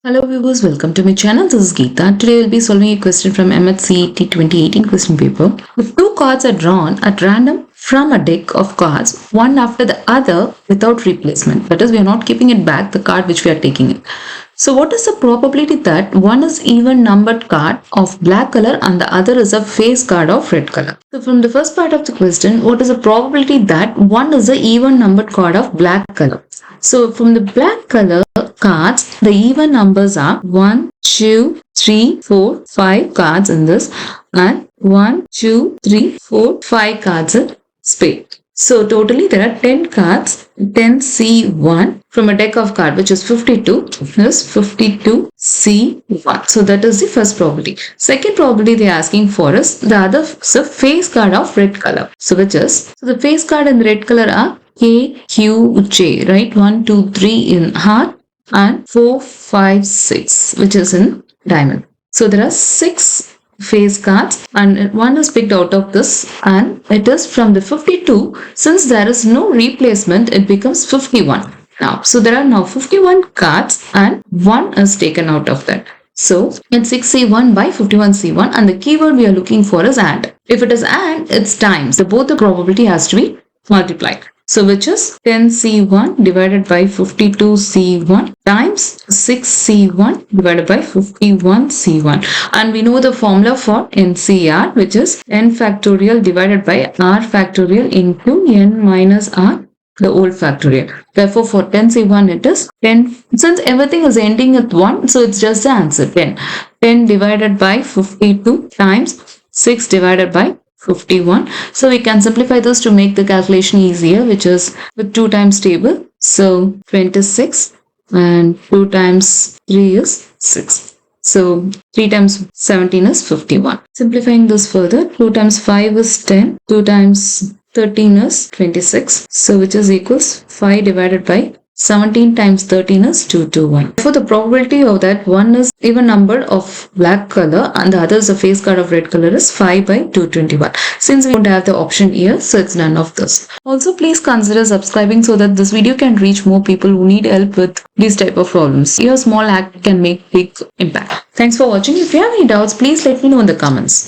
Hello viewers, welcome to my channel. This is Geeta. Today we'll be solving a question from CET 2018 question paper. If two cards are drawn at random from a deck of cards, one after the other without replacement, that is, we are not keeping it back, the card which we are taking it. So what is the probability that one is even numbered card of black color and the other is a face card of red color? So from the first part of the question, what is the probability that one is a even numbered card of black color? So from the black color cards, the even numbers are 1, 2, 3, 4, 5 cards in this, and 1, 2, 3, 4, 5 cards in spade. So totally there are 10 cards, 10C1 from a deck of cards which is 52 is 52C1. So that is the first probability. Second probability they are asking for is the other face card of red color. So which is, so the face card in the red color are K, Q, J, right? 1, 2, 3 in heart and 4, 5, 6, which is in diamond. So there are 6 face cards and one is picked out of this, and it is from the 52. Since there is no replacement, it becomes 51 now. So there are now 51 cards and one is taken out of that. So it's 6C1 by 51C1, and the keyword we are looking for is AND. If it is AND, it's times. So both the probability has to be multiplied. So which is 10C1 divided by 52C1 times 6C1 divided by 51C1. And we know the formula for NCR, which is n factorial divided by r factorial into n minus r, the whole factorial. Therefore for 10C1 it is 10. Since everything is ending with 1, so it's just the answer 10. 10 divided by 52 times 6 divided by 51. So we can simplify this to make the calculation easier, which is with 2 times table. So 26 and 2 times 3 is 6. So 3 times 17 is 51. Simplifying this further, 2 times 5 is 10. 2 times 13 is 26. So which is equals 5 divided by 17 times 13 is 221. For the probability of that one is even number of black color and the other is a face card of red color is 5 by 221. Since we don't have the option here, so it's none of this. Also, please consider subscribing so that this video can reach more people who need help with these type of problems. Your small act can make big impact. Thanks for watching. If you have any doubts, please let me know in the comments.